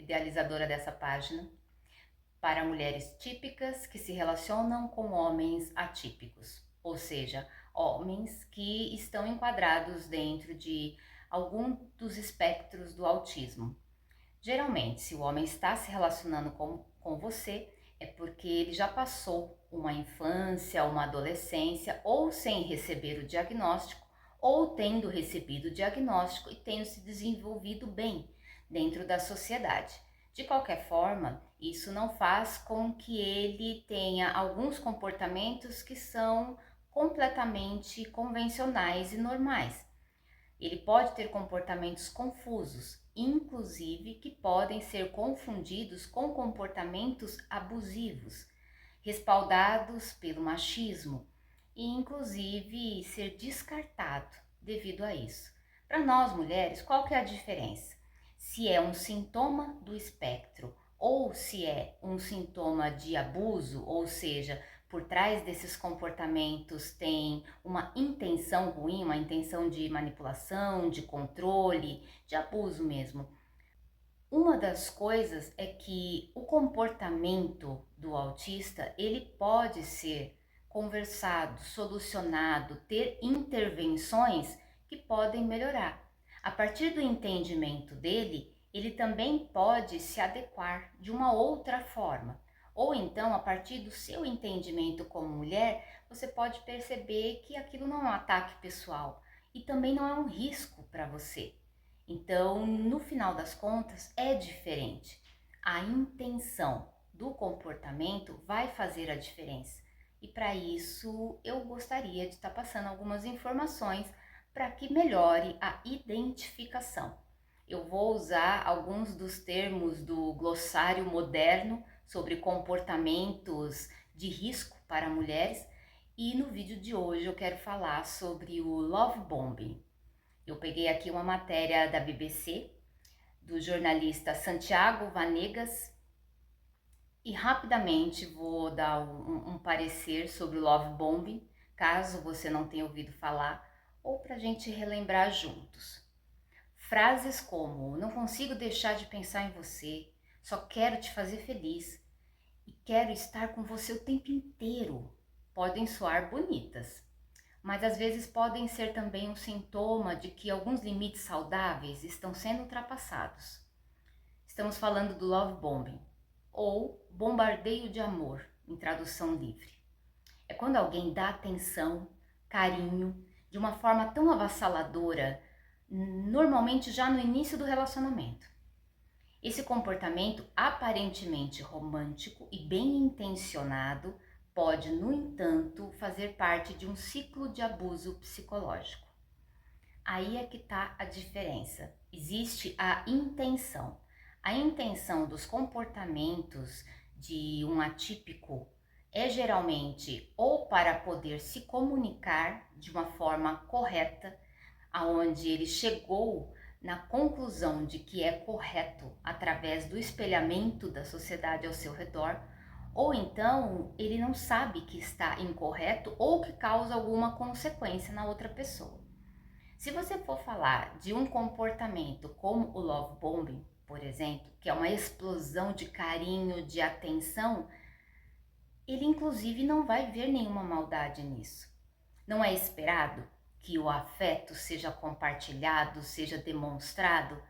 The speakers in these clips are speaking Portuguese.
idealizadora dessa página, para mulheres típicas que se relacionam com homens atípicos, ou seja, homens que estão enquadrados dentro de algum dos espectros do autismo. Geralmente, se o homem está se relacionando com você, é porque ele já passou uma infância, uma adolescência, ou sem receber o diagnóstico, ou tendo recebido o diagnóstico e tendo se desenvolvido bem dentro da sociedade. De qualquer forma, isso não faz com que ele tenha alguns comportamentos que são completamente convencionais e normais. Ele pode ter comportamentos confusos, inclusive que podem ser confundidos com comportamentos abusivos, respaldados pelo machismo e inclusive ser descartado devido a isso. Para nós mulheres, qual que é a diferença? Se é um sintoma do espectro ou se é um sintoma de abuso, ou seja, por trás desses comportamentos tem uma intenção ruim, uma intenção de manipulação, de controle, de abuso mesmo. Uma das coisas é que o comportamento do autista, ele pode ser conversado, solucionado, ter intervenções que podem melhorar. A partir do entendimento dele, ele também pode se adequar de uma outra forma. Ou então, a partir do seu entendimento como mulher, você pode perceber que aquilo não é um ataque pessoal e também não é um risco para você. Então, no final das contas, é diferente. A intenção do comportamento vai fazer a diferença. E para isso, eu gostaria de estar passando algumas informações para que melhore a identificação. Eu vou usar alguns dos termos do glossário moderno sobre comportamentos de risco para mulheres e no vídeo de hoje eu quero falar sobre o love bombing. Eu peguei aqui uma matéria da BBC, do jornalista Santiago Vanegas, e rapidamente vou dar um parecer sobre o love bombing, caso você não tenha ouvido falar, ou para a gente relembrar juntos. Frases como: não consigo deixar de pensar em você, só quero te fazer feliz e quero estar com você o tempo inteiro, podem soar bonitas, mas às vezes podem ser também um sintoma de que alguns limites saudáveis estão sendo ultrapassados. Estamos falando do love bombing, ou bombardeio de amor, em tradução livre. É quando alguém dá atenção, carinho, de uma forma tão avassaladora, normalmente já no início do relacionamento. Esse comportamento aparentemente romântico e bem intencionado pode, no entanto, fazer parte de um ciclo de abuso psicológico. Aí é que está a diferença. Existe a intenção. A intenção dos comportamentos de um atípico é geralmente ou para poder se comunicar de uma forma correta, aonde ele chegou na conclusão de que é correto através do espelhamento da sociedade ao seu redor, ou então ele não sabe que está incorreto ou que causa alguma consequência na outra pessoa. Se você for falar de um comportamento como o love bombing, por exemplo, que é uma explosão de carinho, de atenção, ele inclusive não vai ver nenhuma maldade nisso. Não é esperado que o afeto seja compartilhado, seja demonstrado.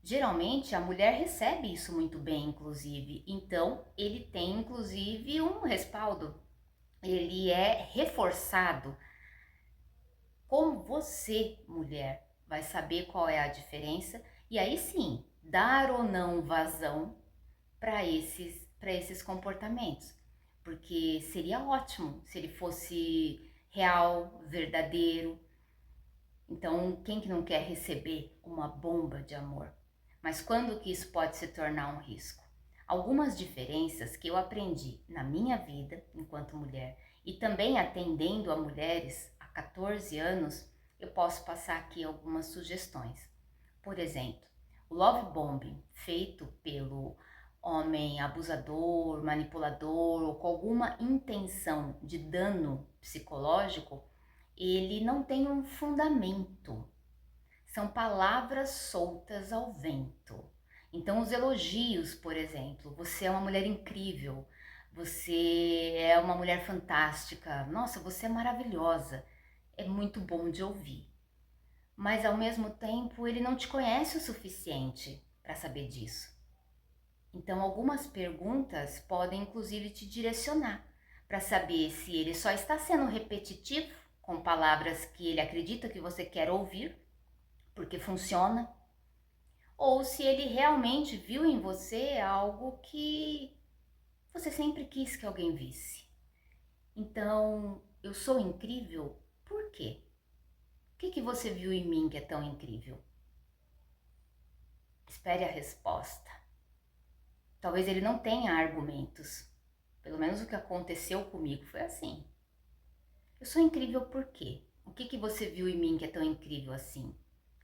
Geralmente a mulher recebe isso muito bem, inclusive, então ele tem inclusive um respaldo, ele é reforçado. Como você, mulher, vai saber qual é a diferença e aí sim, dar ou não vazão para esses comportamentos. Porque seria ótimo se ele fosse real, verdadeiro. Então, quem que não quer receber uma bomba de amor? Mas quando que isso pode se tornar um risco? Algumas diferenças que eu aprendi na minha vida enquanto mulher e também atendendo a mulheres há 14 anos, eu posso passar aqui algumas sugestões. Por exemplo, o love bombing feito pelo homem abusador, manipulador ou com alguma intenção de dano psicológico, ele não tem um fundamento. São palavras soltas ao vento. Então, os elogios, por exemplo, você é uma mulher incrível, você é uma mulher fantástica, nossa, você é maravilhosa, é muito bom de ouvir. Mas ao mesmo tempo, ele não te conhece o suficiente para saber disso. Então, algumas perguntas podem inclusive te direcionar para saber se ele só está sendo repetitivo com palavras que ele acredita que você quer ouvir, porque funciona, ou se ele realmente viu em você algo que você sempre quis que alguém visse. Então, eu sou incrível por quê? O que você viu em mim que é tão incrível? Espere a resposta. Talvez ele não tenha argumentos. Pelo menos o que aconteceu comigo foi assim. Eu sou incrível por quê? O que você viu em mim que é tão incrível assim?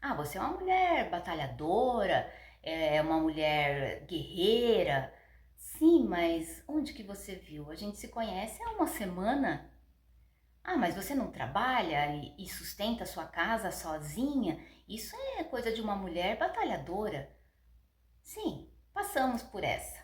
Ah, você é uma mulher batalhadora, é uma mulher guerreira. Sim, mas onde que você viu? A gente se conhece há uma semana. Ah, mas você não trabalha e sustenta a sua casa sozinha? Isso é coisa de uma mulher batalhadora. Sim, passamos por essa.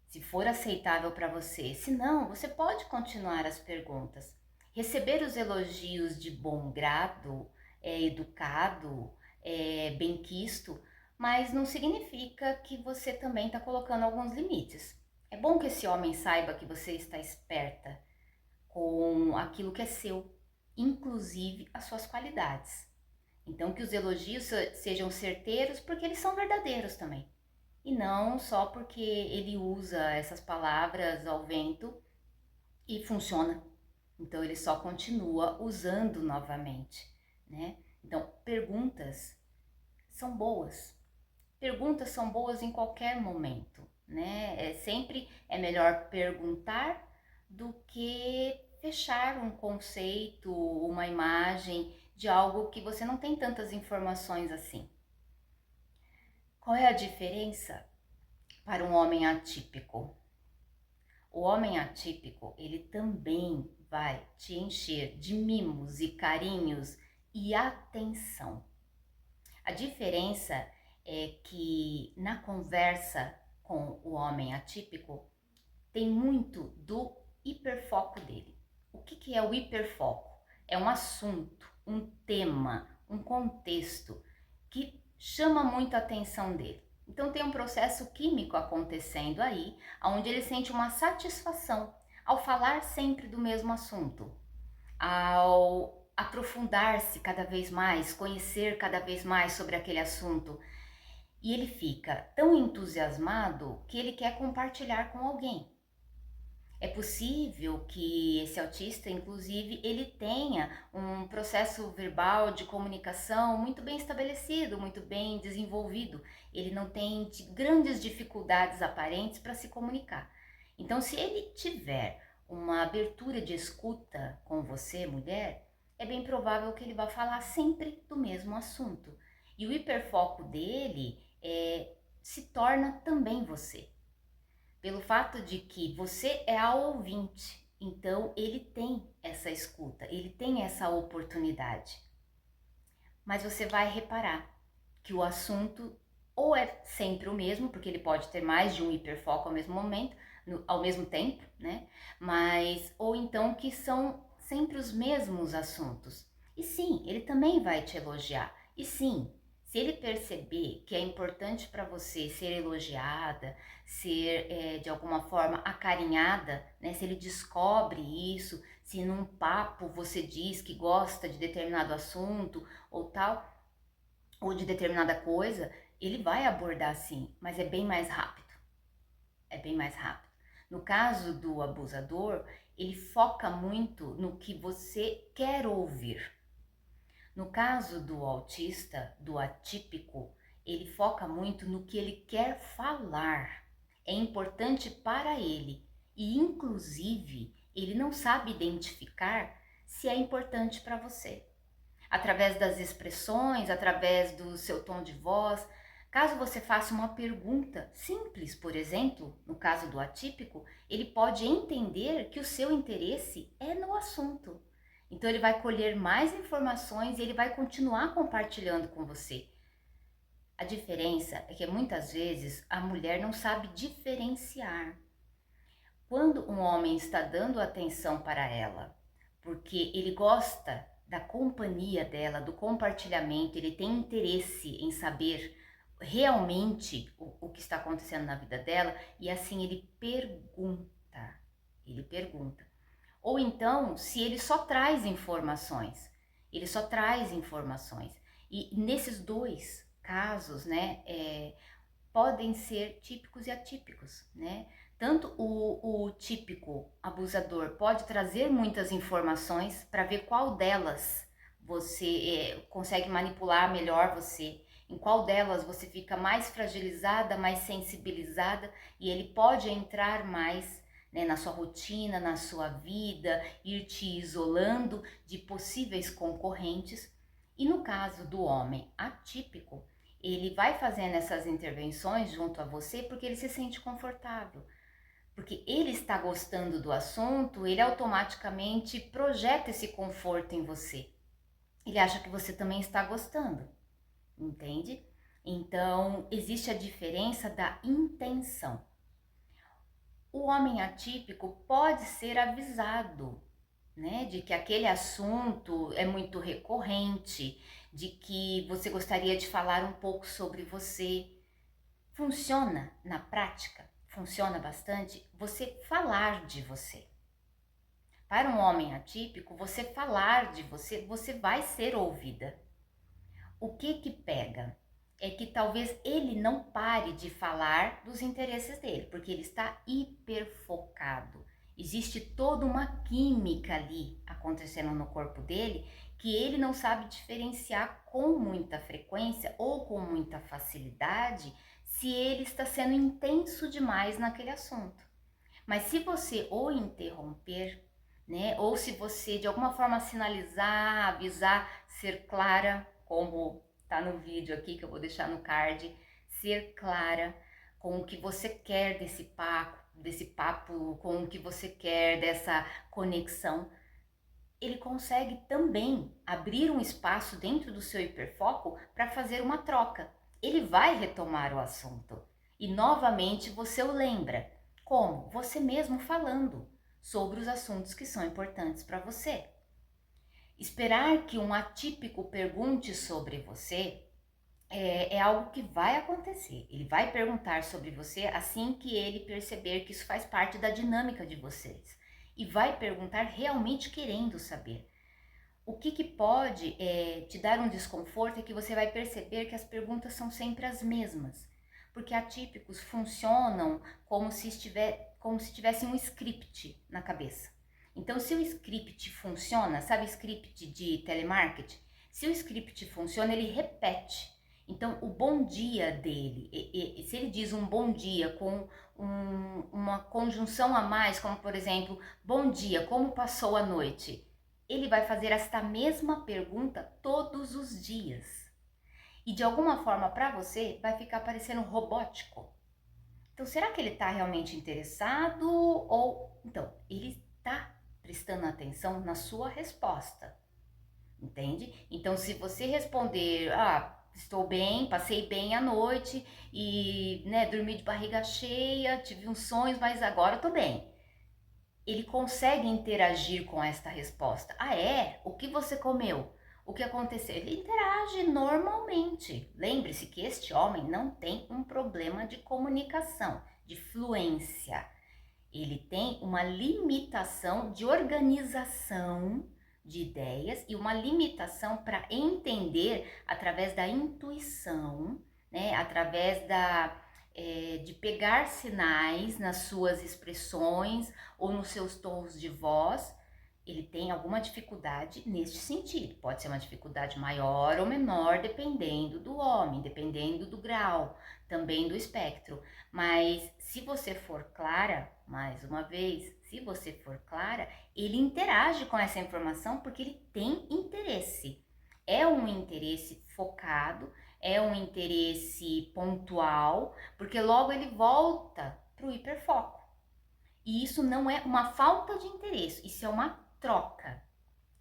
Se for aceitável para você, se não, você pode continuar as perguntas. Receber os elogios de bom grado, é educado, é benquisto, mas não significa que você também está colocando alguns limites. É bom que esse homem saiba que você está esperta com aquilo que é seu, inclusive as suas qualidades. Então, que os elogios sejam certeiros, porque eles são verdadeiros também. E não só porque ele usa essas palavras ao vento e funciona. Então, ele só continua usando novamente, né? Então, perguntas são boas. Perguntas são boas em qualquer momento, né? Sempre é melhor perguntar do que fechar um conceito, uma imagem de algo que você não tem tantas informações assim. Qual é a diferença para um homem atípico? O homem atípico, ele também vai te encher de mimos e carinhos e atenção. A diferença é que na conversa com o homem atípico tem muito do hiperfoco dele. O que é o hiperfoco? É um assunto, um tema, um contexto que chama muito a atenção dele. Então tem um processo químico acontecendo aí, onde ele sente uma satisfação ao falar sempre do mesmo assunto, ao aprofundar-se cada vez mais, conhecer cada vez mais sobre aquele assunto. E ele fica tão entusiasmado que ele quer compartilhar com alguém. É possível que esse autista, inclusive, ele tenha um processo verbal de comunicação muito bem estabelecido, muito bem desenvolvido. Ele não tem grandes dificuldades aparentes para se comunicar. Então, se ele tiver uma abertura de escuta com você, mulher, é bem provável que ele vá falar sempre do mesmo assunto. E o hiperfoco dele se torna também você. Pelo fato de que você é a ouvinte, então ele tem essa escuta, ele tem essa oportunidade. Mas você vai reparar que o assunto ou é sempre o mesmo, porque ele pode ter mais de um hiperfoco ao mesmo momento, ao mesmo tempo, né? Mas ou então que são sempre os mesmos assuntos. E sim, ele também vai te elogiar. E sim, se ele perceber que é importante para você ser elogiada, ser de alguma forma acarinhada, né? Se ele descobre isso, se num papo você diz que gosta de determinado assunto ou tal, ou de determinada coisa, ele vai abordar sim, mas é bem mais rápido. É bem mais rápido. No caso do abusador, ele foca muito no que você quer ouvir. No caso do autista, do atípico, ele foca muito no que ele quer falar. É importante para ele e, inclusive, ele não sabe identificar se é importante para você. Através das expressões, através do seu tom de voz. Caso você faça uma pergunta simples, por exemplo, no caso do atípico, ele pode entender que o seu interesse é no assunto. Então ele vai colher mais informações e ele vai continuar compartilhando com você. A diferença é que muitas vezes a mulher não sabe diferenciar. Quando um homem está dando atenção para ela, porque ele gosta da companhia dela, do compartilhamento, ele tem interesse em saber realmente o que está acontecendo na vida dela, e assim ele pergunta. Ou então, se ele só traz informações, ele só traz informações. E nesses dois casos, né, podem ser típicos e atípicos, né? Tanto o típico abusador pode trazer muitas informações para ver qual delas você consegue manipular melhor você, em qual delas você fica mais fragilizada, mais sensibilizada, e ele pode entrar mais, né, na sua rotina, na sua vida, ir te isolando de possíveis concorrentes. E no caso do homem atípico, ele vai fazendo essas intervenções junto a você porque ele se sente confortável. Porque ele está gostando do assunto, ele automaticamente projeta esse conforto em você. Ele acha que você também está gostando, entende? Então, existe a diferença da intenção. O homem atípico pode ser avisado, né, de que aquele assunto é muito recorrente, de que você gostaria de falar um pouco sobre você. Funciona na prática, funciona bastante você falar de você. Para um homem atípico, você falar de você, você vai ser ouvida. O que pega? É que talvez ele não pare de falar dos interesses dele, porque ele está hiperfocado. Existe toda uma química ali acontecendo no corpo dele que ele não sabe diferenciar com muita frequência ou com muita facilidade se ele está sendo intenso demais naquele assunto. Mas se você o interromper, né, ou se você de alguma forma sinalizar, avisar, ser clara, como tá no vídeo aqui que eu vou deixar no card, ser clara com o que você quer desse papo, com o que você quer dessa conexão, ele consegue também abrir um espaço dentro do seu hiperfoco para fazer uma troca. Ele vai retomar o assunto e novamente você o lembra. Como? Você mesmo falando sobre os assuntos que são importantes para você. Esperar que um atípico pergunte sobre você é algo que vai acontecer. Ele vai perguntar sobre você assim que ele perceber que isso faz parte da dinâmica de vocês. E vai perguntar realmente querendo saber. O que pode te dar um desconforto é que você vai perceber que as perguntas são sempre as mesmas. Porque atípicos funcionam como se tivesse um script na cabeça. Então, se o script funciona, sabe script de telemarketing? Se o script funciona, ele repete. Então, o bom dia dele, se ele diz um bom dia com uma conjunção a mais, como por exemplo, bom dia, como passou a noite? Ele vai fazer esta mesma pergunta todos os dias. E de alguma forma para você vai ficar parecendo robótico. Então, será que ele está realmente interessado ou... Então, ele está prestando atenção na sua resposta, entende? Então, se você responder, estou bem, passei bem a noite e, né, dormi de barriga cheia, tive uns sonhos, mas agora estou bem. Ele consegue interagir com esta resposta. Ah, é? O que você comeu? O que aconteceu? Ele interage normalmente. Lembre-se que este homem não tem um problema de comunicação, de fluência. Ele tem uma limitação de organização de ideias e uma limitação para entender através da intuição, né? Através de pegar sinais nas suas expressões ou nos seus tons de voz. Ele tem alguma dificuldade neste sentido. Pode ser uma dificuldade maior ou menor, dependendo do homem, dependendo do grau, também do espectro. Mas se você for clara, mais uma vez, se você for clara, ele interage com essa informação porque ele tem interesse. É um interesse focado, é um interesse pontual, porque logo ele volta para o hiperfoco. E isso não é uma falta de interesse, isso é uma troca.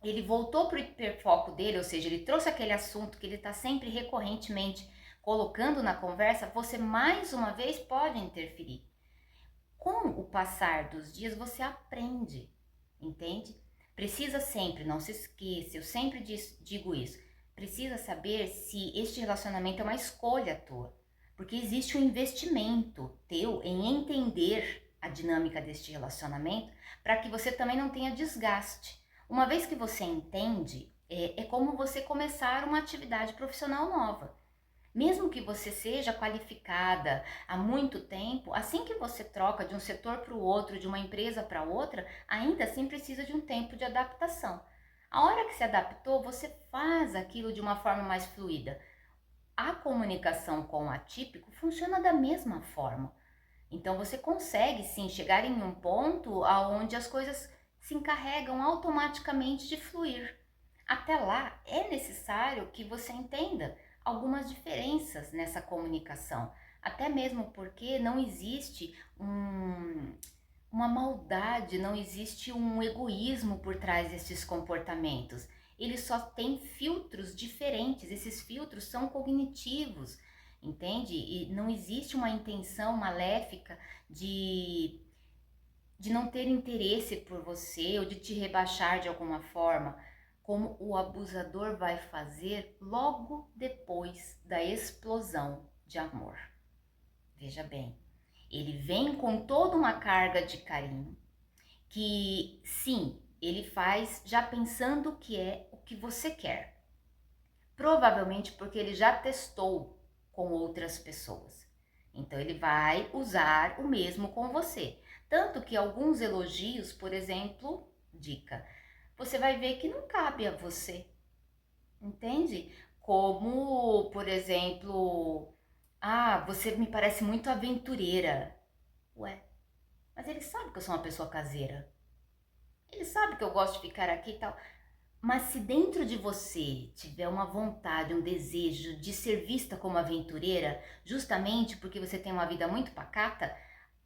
Ele voltou para o hiperfoco dele, ou seja, ele trouxe aquele assunto que ele está sempre recorrentemente colocando na conversa, você mais uma vez pode interferir. Com o passar dos dias, você aprende, entende? Precisa sempre, não se esqueça, eu sempre digo isso, precisa saber se este relacionamento é uma escolha tua, porque existe um investimento teu em entender a dinâmica deste relacionamento para que você também não tenha desgaste. Uma vez que você entende, é como você começar uma atividade profissional nova. Mesmo que você seja qualificada há muito tempo, assim que você troca de um setor para o outro, de uma empresa para outra, ainda assim precisa de um tempo de adaptação. A hora que se adaptou, você faz aquilo de uma forma mais fluida. A comunicação com o atípico funciona da mesma forma. Então você consegue sim chegar em um ponto onde as coisas se encarregam automaticamente de fluir. Até lá é necessário que você entenda algumas diferenças nessa comunicação, até mesmo porque não existe uma maldade, não existe um egoísmo por trás desses comportamentos. Eles só têm filtros diferentes, esses filtros são cognitivos, entende? E não existe uma intenção maléfica de não ter interesse por você ou de te rebaixar de alguma forma, como o abusador vai fazer logo depois da explosão de amor. Veja bem, ele vem com toda uma carga de carinho, que sim, ele faz já pensando que é o que você quer. Provavelmente porque ele já testou com outras pessoas. Então ele vai usar o mesmo com você. Tanto que alguns elogios, por exemplo, dica, você vai ver que não cabe a você, entende? Como, por exemplo, você me parece muito aventureira. Ué, mas ele sabe que eu sou uma pessoa caseira. Ele sabe que eu gosto de ficar aqui e tal. Mas se dentro de você tiver uma vontade, um desejo de ser vista como aventureira, justamente porque você tem uma vida muito pacata,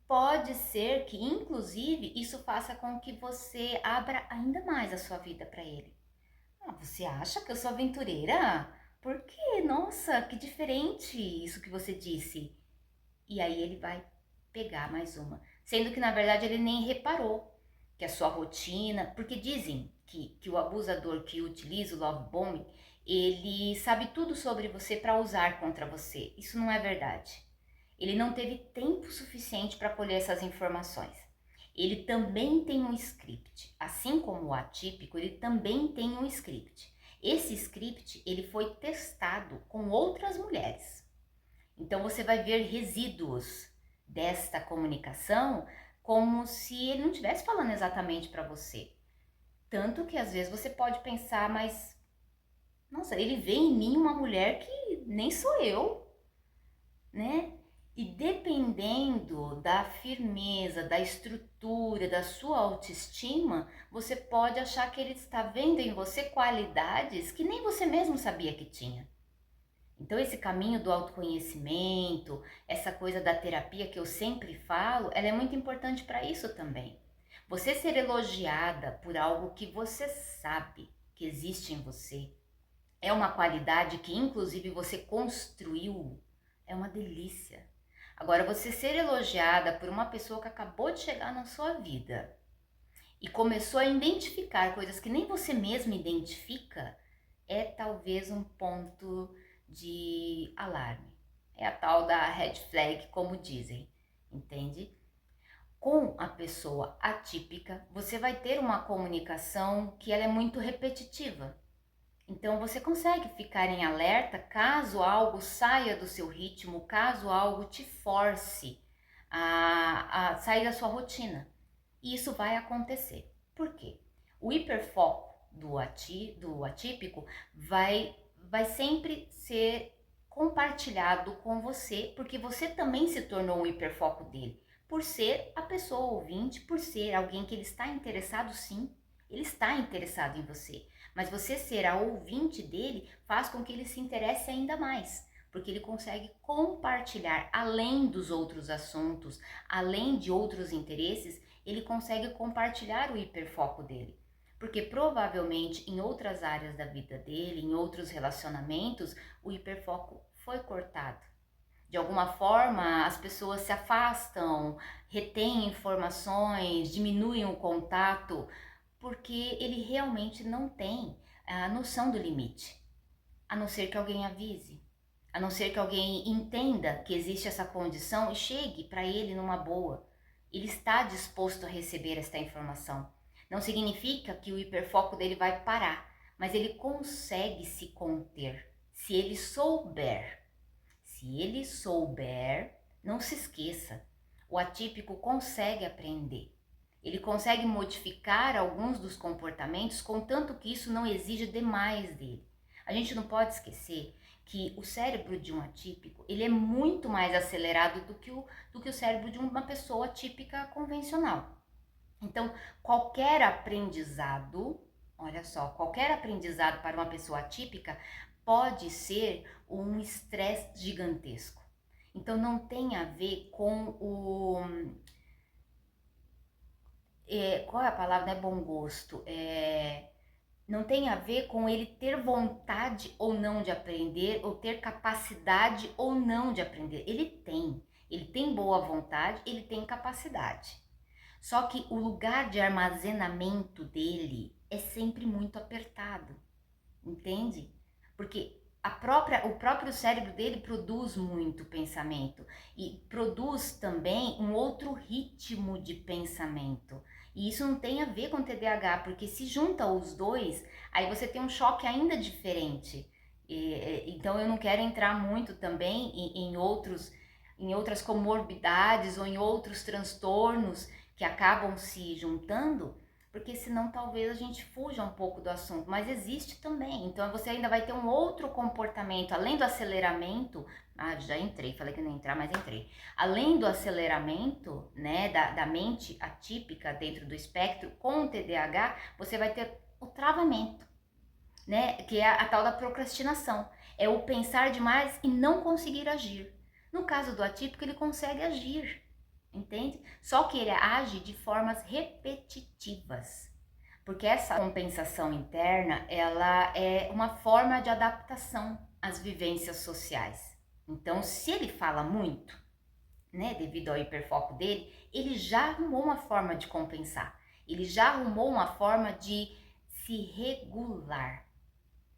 pode ser que, inclusive, isso faça com que você abra ainda mais a sua vida para ele. Você acha que eu sou aventureira? Por quê? Nossa, que diferente isso que você disse. E aí ele vai pegar mais uma. Sendo que, na verdade, ele nem reparou que a sua rotina... Porque dizem que o abusador que utiliza o love bombing, ele sabe tudo sobre você para usar contra você. Isso não é verdade. Ele não teve tempo suficiente para colher essas informações. Ele também tem um script, assim como o atípico, ele também tem um script. Esse script, ele foi testado com outras mulheres. Então você vai ver resíduos desta comunicação como se ele não estivesse falando exatamente para você. Tanto que às vezes você pode pensar, mas nossa, ele vê em mim uma mulher que nem sou eu, né? E dependendo da firmeza, da estrutura, da sua autoestima, você pode achar que ele está vendo em você qualidades que nem você mesmo sabia que tinha. Então esse caminho do autoconhecimento, essa coisa da terapia que eu sempre falo, ela é muito importante para isso também. Você ser elogiada por algo que você sabe que existe em você, é uma qualidade que inclusive você construiu, é uma delícia. Agora, você ser elogiada por uma pessoa que acabou de chegar na sua vida e começou a identificar coisas que nem você mesmo identifica, é talvez um ponto de alarme. É a tal da red flag, como dizem, entende? Com a pessoa atípica, você vai ter uma comunicação que ela é muito repetitiva. Então você consegue ficar em alerta caso algo saia do seu ritmo, caso algo te force a sair da sua rotina. E isso vai acontecer. Por quê? O hiperfoco do atípico vai sempre ser compartilhado com você, porque você também se tornou um hiperfoco dele. Por ser a pessoa ouvinte, por ser alguém que ele está interessado, sim, ele está interessado em você. Mas você ser a ouvinte dele faz com que ele se interesse ainda mais, porque ele consegue compartilhar, além dos outros assuntos, além de outros interesses, ele consegue compartilhar o hiperfoco dele. Porque provavelmente em outras áreas da vida dele, em outros relacionamentos, o hiperfoco foi cortado. De alguma forma, as pessoas se afastam, retêm informações, diminuem o contato, porque ele realmente não tem a noção do limite, a não ser que alguém avise, a não ser que alguém entenda que existe essa condição e chegue para ele numa boa. Ele está disposto a receber esta informação. Não significa que o hiperfoco dele vai parar, mas ele consegue se conter, se ele souber. Se ele souber, não se esqueça, o atípico consegue aprender. Ele consegue modificar alguns dos comportamentos, contanto que isso não exija demais dele. A gente não pode esquecer que o cérebro de um atípico, ele é muito mais acelerado do que o cérebro de uma pessoa típica convencional. Então, qualquer aprendizado, olha só, qualquer aprendizado para uma pessoa atípica pode ser um estresse gigantesco. Então, não tem a ver com o... qual é a palavra? Não é bom gosto. Não tem a ver com ele ter vontade ou não de aprender, ou ter capacidade ou não de aprender. Ele tem boa vontade, ele tem capacidade. Só que o lugar de armazenamento dele é sempre muito apertado, entende? Porque o próprio cérebro dele produz muito pensamento e produz também um outro ritmo de pensamento. E isso não tem a ver com TDAH, porque se junta os dois, aí você tem um choque ainda diferente. Então eu não quero entrar muito também em outras comorbidades ou em outros transtornos que acabam se juntando, porque senão talvez a gente fuja um pouco do assunto, mas existe também. Então você ainda vai ter um outro comportamento, além do aceleramento. Já entrei, falei que não ia entrar, mas entrei. Além do aceleramento, né, da mente atípica dentro do espectro, com o TDAH, você vai ter o travamento, né, que é a tal da procrastinação. É o pensar demais e não conseguir agir. No caso do atípico, ele consegue agir, entende? Só que ele age de formas repetitivas, porque essa compensação interna, ela é uma forma de adaptação às vivências sociais. Então, se ele fala muito, né, devido ao hiperfoco dele, ele já arrumou uma forma de compensar, ele já arrumou uma forma de se regular.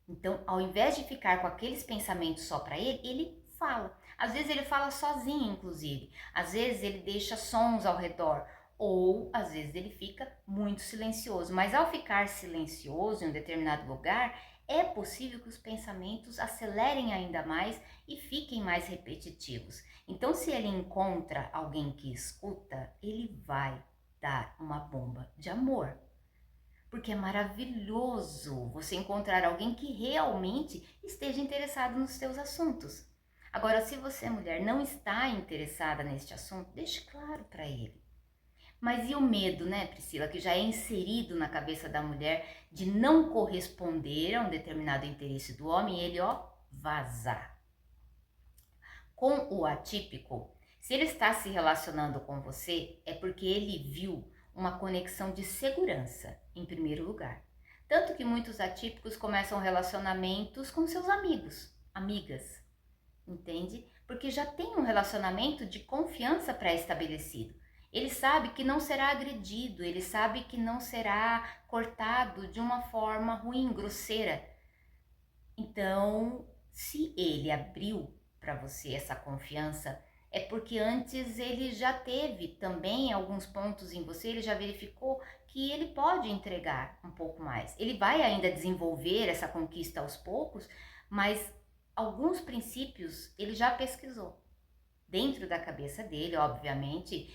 Então, ao invés de ficar com aqueles pensamentos só para ele, ele fala. Às vezes ele fala sozinho, inclusive. Às vezes ele deixa sons ao redor. Ou, às vezes, ele fica muito silencioso. Mas ao ficar silencioso em um determinado lugar, é possível que os pensamentos acelerem ainda mais e fiquem mais repetitivos. Então, se ele encontra alguém que escuta, ele vai dar uma bomba de amor. Porque é maravilhoso você encontrar alguém que realmente esteja interessado nos seus assuntos. Agora, se você, mulher, não está interessada neste assunto, deixe claro para ele. Mas e o medo, né, Priscila, que já é inserido na cabeça da mulher de não corresponder a um determinado interesse do homem e ele, vazar. Com o atípico, se ele está se relacionando com você, é porque ele viu uma conexão de segurança, em primeiro lugar. Tanto que muitos atípicos começam relacionamentos com seus amigos, amigas, entende? Porque já tem um relacionamento de confiança pré-estabelecido. Ele sabe que não será agredido, ele sabe que não será cortado de uma forma ruim, grosseira. Então, se ele abriu para você essa confiança, é porque antes ele já teve também alguns pontos em você, ele já verificou que ele pode entregar um pouco mais. Ele vai ainda desenvolver essa conquista aos poucos, mas alguns princípios ele já pesquisou. Dentro da cabeça dele, obviamente,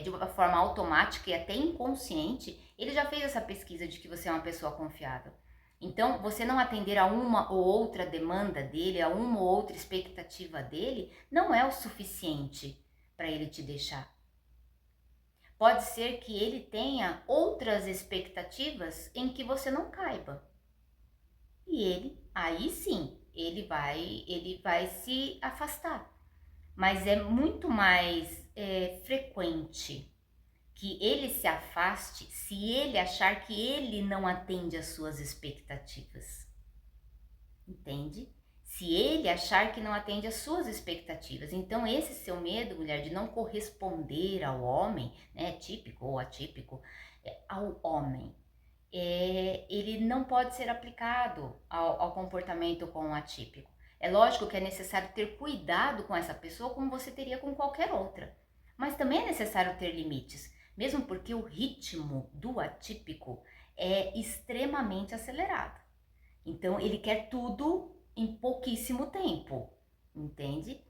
de uma forma automática e até inconsciente, ele já fez essa pesquisa de que você é uma pessoa confiável. Então, você não atender a uma ou outra demanda dele, a uma ou outra expectativa dele, não é o suficiente para ele te deixar. Pode ser que ele tenha outras expectativas em que você não caiba. E ele, aí sim, ele vai se afastar. Mas é muito mais frequente que ele se afaste se ele achar que ele não atende às suas expectativas. Entende? se ele achar que não atende às suas expectativas. Então, esse seu medo, mulher, de não corresponder ao homem, né, típico ou atípico, ao homem, ele não pode ser aplicado ao comportamento com o atípico. É lógico que é necessário ter cuidado com essa pessoa como você teria com qualquer outra. Mas também é necessário ter limites, mesmo porque o ritmo do atípico é extremamente acelerado. Então ele quer tudo em pouquíssimo tempo, entende?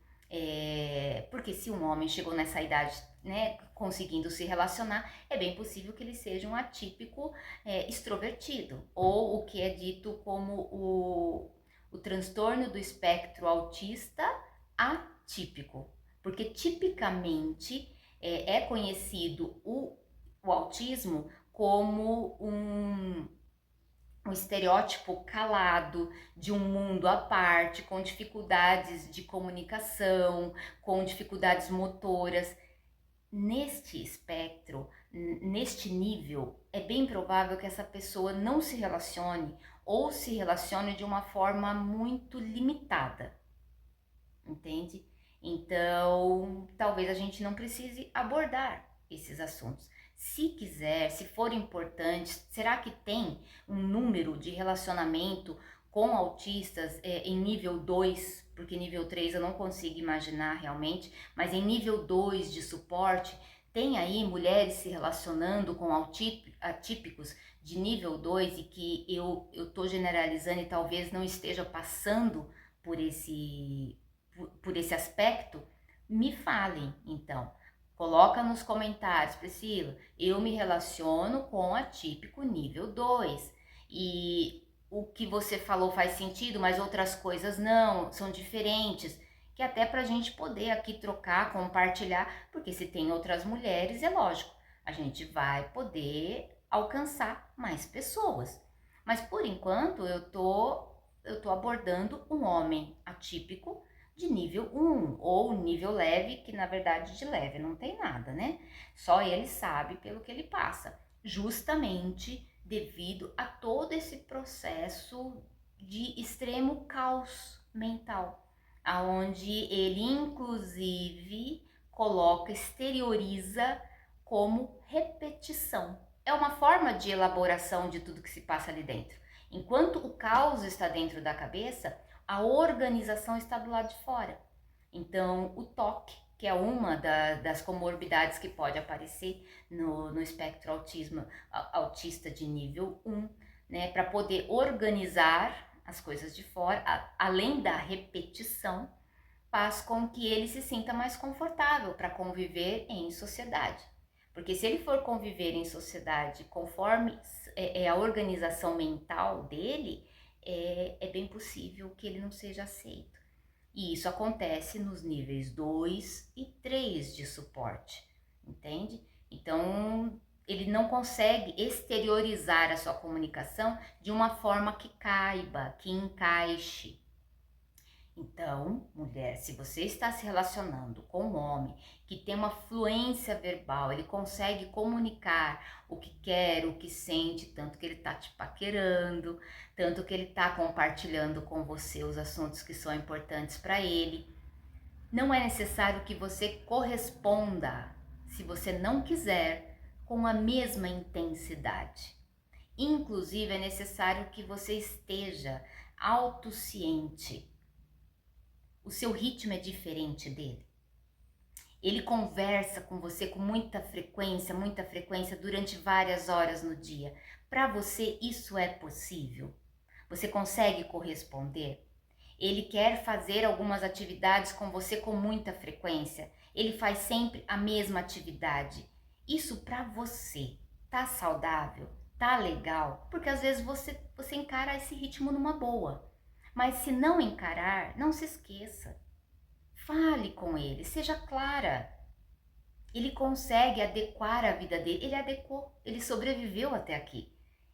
Porque se um homem chegou nessa idade, né, conseguindo se relacionar, é bem possível que ele seja um atípico extrovertido, ou o que é dito como o transtorno do espectro autista atípico, porque tipicamente é conhecido o autismo como um estereótipo calado de um mundo à parte, com dificuldades de comunicação, com dificuldades motoras. Neste espectro, neste nível, é bem provável que essa pessoa não se relacione ou se relacione de uma forma muito limitada, entende? Então, talvez a gente não precise abordar esses assuntos. Se quiser, se for importante, será que tem um número de relacionamento com autistas em nível 2? Porque nível 3 eu não consigo imaginar realmente, mas em nível 2 de suporte, tem aí mulheres se relacionando com atípicos de nível 2 e que eu tô generalizando e talvez não esteja passando por esse aspecto? Me falem, então. Coloca nos comentários, Priscila, eu me relaciono com atípico nível 2 e o que você falou faz sentido, mas outras coisas não, são diferentes, que até pra gente poder aqui trocar, compartilhar, porque se tem outras mulheres, é lógico, a gente vai poder alcançar mais pessoas. Mas por enquanto eu tô abordando um homem atípico de nível 1 ou nível leve, que na verdade de leve não tem nada, né? Só ele sabe pelo que ele passa, justamente devido a todo esse processo de extremo caos mental, aonde ele inclusive coloca, exterioriza como repetição. É uma forma de elaboração de tudo que se passa ali dentro. Enquanto o caos está dentro da cabeça, a organização está do lado de fora. Então, o toque, que é uma das comorbidades que pode aparecer no espectro autista de nível 1, né, para poder organizar as coisas de fora, além da repetição, faz com que ele se sinta mais confortável para conviver em sociedade. Porque se ele for conviver em sociedade conforme a organização mental dele, é bem possível que ele não seja aceito. E isso acontece nos níveis 2 e 3 de suporte, entende? Então, ele não consegue exteriorizar a sua comunicação de uma forma que caiba, que encaixe. Então, mulher, se você está se relacionando com um homem que tem uma fluência verbal, ele consegue comunicar o que quer, o que sente, tanto que ele está te paquerando, tanto que ele está compartilhando com você os assuntos que são importantes para ele, não é necessário que você corresponda, se você não quiser, com a mesma intensidade. Inclusive, é necessário que você esteja autociente. O seu ritmo é diferente dele. Ele conversa com você com muita frequência durante várias horas no dia. Para você isso é possível? Você consegue corresponder? Ele quer fazer algumas atividades com você com muita frequência. Ele faz sempre a mesma atividade. Isso para você tá saudável? Tá legal? Porque às vezes você encara esse ritmo numa boa. Mas se não encarar, não se esqueça. Fale com ele, seja clara. Ele consegue adequar a vida dele, ele adequou, ele sobreviveu até aqui.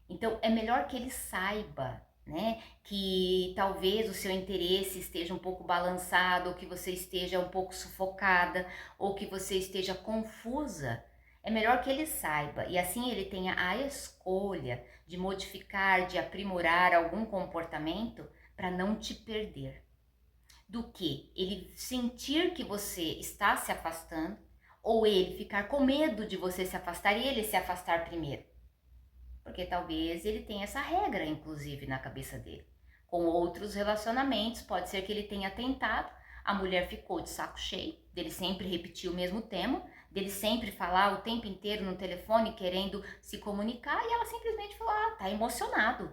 Então é melhor que ele saiba, né, que talvez o seu interesse esteja um pouco balançado, ou que você esteja um pouco sufocada, ou que você esteja confusa. É melhor que ele saiba e assim ele tenha a escolha de modificar, de aprimorar algum comportamento para não te perder. do que ele sentir que você está se afastando ou ele ficar com medo de você se afastar e ele se afastar primeiro. Porque talvez ele tenha essa regra, inclusive, na cabeça dele. Com outros relacionamentos, pode ser que ele tenha tentado, a mulher ficou de saco cheio, dele sempre repetir o mesmo tema, dele sempre falar o tempo inteiro no telefone querendo se comunicar e ela simplesmente falou, tá emocionado,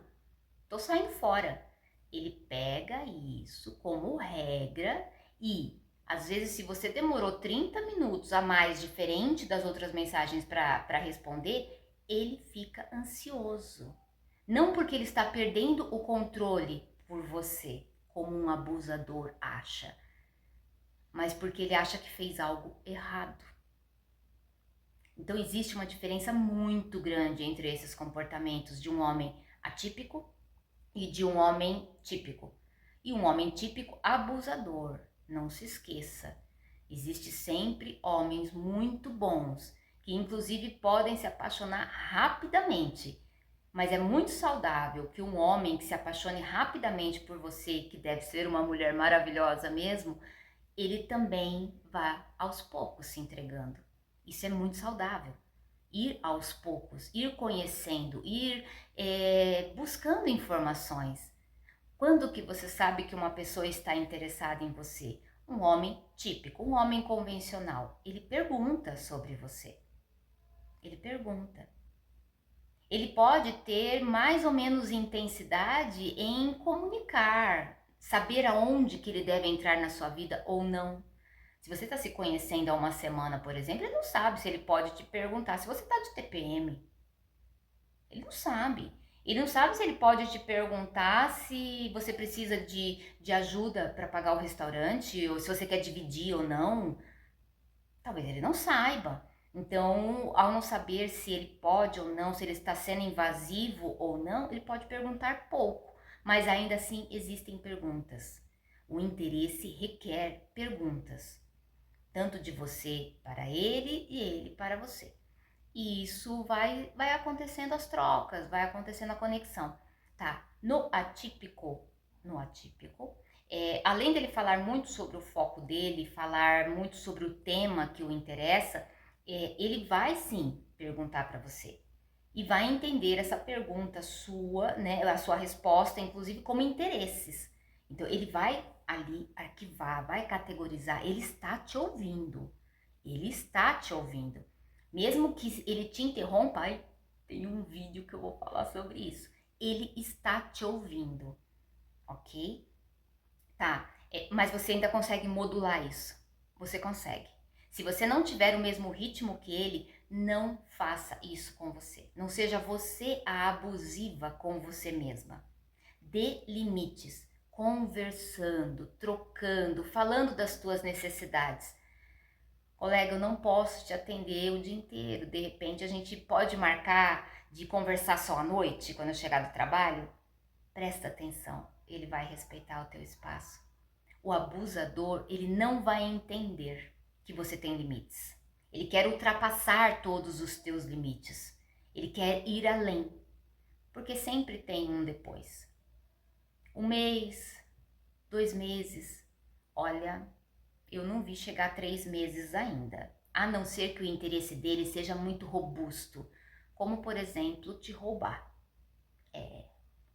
tô saindo fora. Ele pega isso como regra e, às vezes, se você demorou 30 minutos a mais diferente das outras mensagens para responder, ele fica ansioso. Não porque ele está perdendo o controle por você, como um abusador acha, mas porque ele acha que fez algo errado. Então existe uma diferença muito grande entre esses comportamentos de um homem atípico e de um homem típico. E um homem típico abusador, não se esqueça. Existe sempre homens muito bons, que inclusive podem se apaixonar rapidamente. Mas é muito saudável que um homem que se apaixone rapidamente por você, que deve ser uma mulher maravilhosa mesmo, ele também vá aos poucos se entregando. Isso é muito saudável. Ir aos poucos, ir conhecendo, ir buscando informações. Quando que você sabe que uma pessoa está interessada em você? Um homem típico, um homem convencional. Ele pergunta sobre você. Ele pergunta. Ele pode ter mais ou menos intensidade em comunicar, saber aonde que ele deve entrar na sua vida ou não. Se você está se conhecendo há uma semana, por exemplo, ele não sabe se ele pode te perguntar se você está de TPM. Ele não sabe. Ele não sabe se ele pode te perguntar se você precisa de ajuda para pagar o restaurante, ou se você quer dividir ou não. Talvez ele não saiba. Então, ao não saber se ele pode ou não, se ele está sendo invasivo ou não, ele pode perguntar pouco. Mas ainda assim existem perguntas. O interesse requer perguntas, tanto de você para ele e ele para você. E isso vai acontecendo as trocas, vai acontecendo a conexão, tá? No atípico, além dele falar muito sobre o foco dele, falar muito sobre o tema que o interessa, ele vai sim perguntar para você. E vai entender essa pergunta sua, né, a sua resposta, inclusive como interesses. Então ele vai ali arquivar, vai categorizar, ele está te ouvindo. Ele está te ouvindo. Mesmo que ele te interrompa, tem um vídeo que eu vou falar sobre isso. Ele está te ouvindo, ok? Tá, mas você ainda consegue modular isso. Você consegue. Se você não tiver o mesmo ritmo que ele, não faça isso com você. Não seja você a abusiva com você mesma. Dê limites, conversando, trocando, falando das tuas necessidades. Colega, eu não posso te atender o dia inteiro. De repente a gente pode marcar de conversar só à noite, quando eu chegar do trabalho? Presta atenção, ele vai respeitar o teu espaço. O abusador, ele não vai entender que você tem limites. Ele quer ultrapassar todos os teus limites. Ele quer ir além, porque sempre tem um depois. 1 mês, 2 meses, olha, eu não vi chegar 3 meses ainda, a não ser que o interesse dele seja muito robusto, como por exemplo te roubar.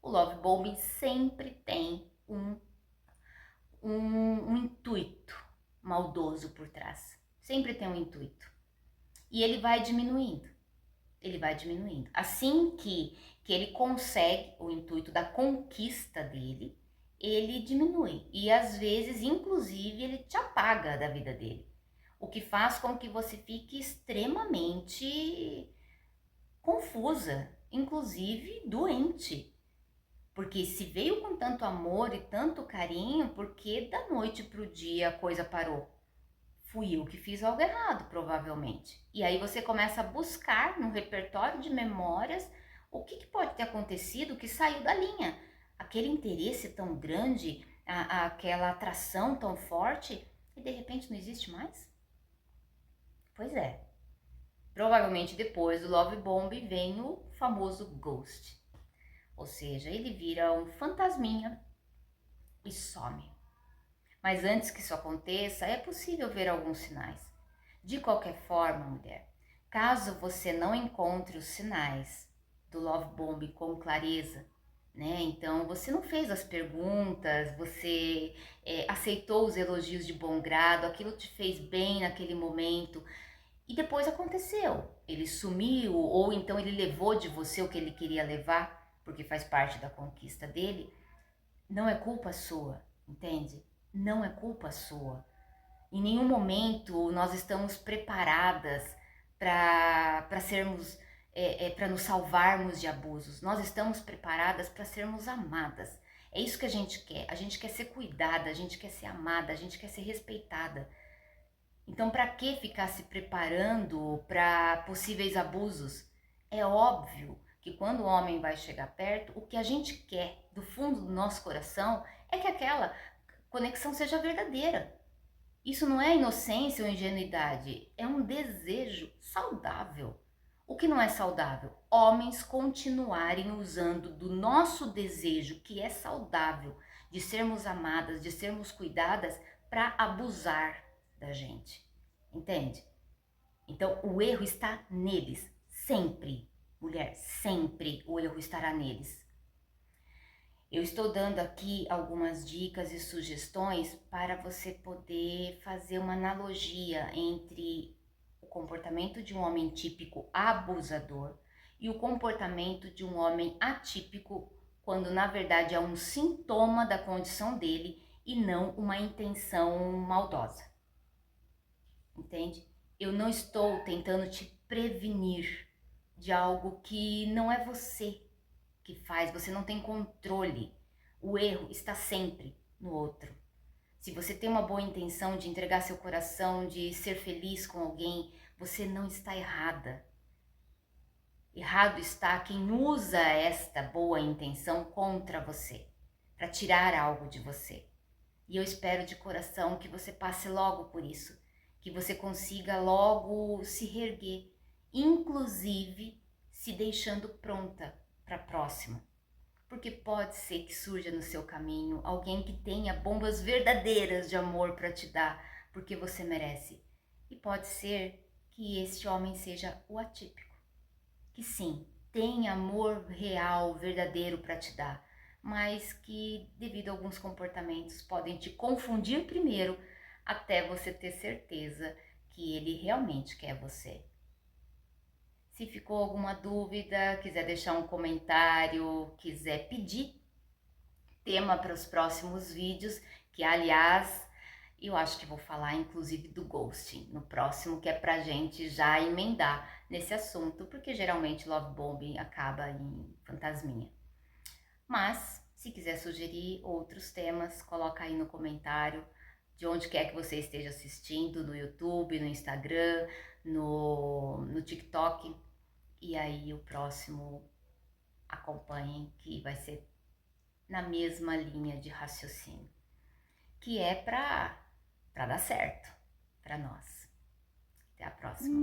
O love bombing sempre tem um intuito maldoso por trás, sempre tem um intuito, e ele vai diminuindo. Assim que ele consegue o intuito da conquista dele, ele diminui. E às vezes, inclusive, ele te apaga da vida dele. O que faz com que você fique extremamente confusa, inclusive doente. Porque se veio com tanto amor e tanto carinho, por que da noite pro dia a coisa parou? Fui eu que fiz algo errado, provavelmente. E aí você começa a buscar no repertório de memórias o que pode ter acontecido que saiu da linha. Aquele interesse tão grande, aquela atração tão forte, e de repente não existe mais? Pois é. Provavelmente depois do Love Bomb vem o famoso Ghost. Ou seja, ele vira um fantasminha e some. Mas antes que isso aconteça, é possível ver alguns sinais. De qualquer forma, mulher, caso você não encontre os sinais do love bomb com clareza, né? Então você não fez as perguntas, você aceitou os elogios de bom grado, aquilo te fez bem naquele momento e depois aconteceu. Ele sumiu ou então ele levou de você o que ele queria levar, porque faz parte da conquista dele. Não é culpa sua, entende? Não é culpa sua. Em nenhum momento nós estamos preparadas para sermos, para nos salvarmos de abusos. Nós estamos preparadas para sermos amadas. É isso que a gente quer. A gente quer ser cuidada, a gente quer ser amada, a gente quer ser respeitada. Então, para que ficar se preparando para possíveis abusos? É óbvio que quando o homem vai chegar perto, o que a gente quer do fundo do nosso coração é que aquela conexão seja verdadeira. Isso não é inocência ou ingenuidade, é um desejo saudável. O que não é saudável? Homens continuarem usando do nosso desejo, que é saudável, de sermos amadas, de sermos cuidadas, para abusar da gente. Entende? Então o erro está neles, sempre. Mulher, sempre o erro estará neles. Eu estou dando aqui algumas dicas e sugestões para você poder fazer uma analogia entre o comportamento de um homem típico abusador e o comportamento de um homem atípico, quando na verdade é um sintoma da condição dele e não uma intenção maldosa. Entende? Eu não estou tentando te prevenir de algo que não é você que faz, você não tem controle. O erro está sempre no outro. Se você tem uma boa intenção de entregar seu coração, de ser feliz com alguém, você não está errada. Errado está quem usa esta boa intenção contra você, para tirar algo de você. E eu espero de coração que você passe logo por isso, que você consiga logo se reerguer, inclusive se deixando pronta para a próxima. Porque pode ser que surja no seu caminho alguém que tenha bombas verdadeiras de amor para te dar, porque você merece. E pode ser que este homem seja o atípico, que sim, tem amor real, verdadeiro para te dar, mas que devido a alguns comportamentos podem te confundir primeiro até você ter certeza que ele realmente quer você. Se ficou alguma dúvida, quiser deixar um comentário, quiser pedir tema para os próximos vídeos, que aliás, eu acho que vou falar inclusive do ghosting no próximo, que é pra gente já emendar nesse assunto, porque geralmente love bombing acaba em fantasminha. Mas, se quiser sugerir outros temas, coloca aí no comentário, de onde quer que você esteja assistindo, no YouTube, no Instagram, no TikTok. E aí o próximo acompanhem, que vai ser na mesma linha de raciocínio, que é para dar certo para nós. Até a próxima.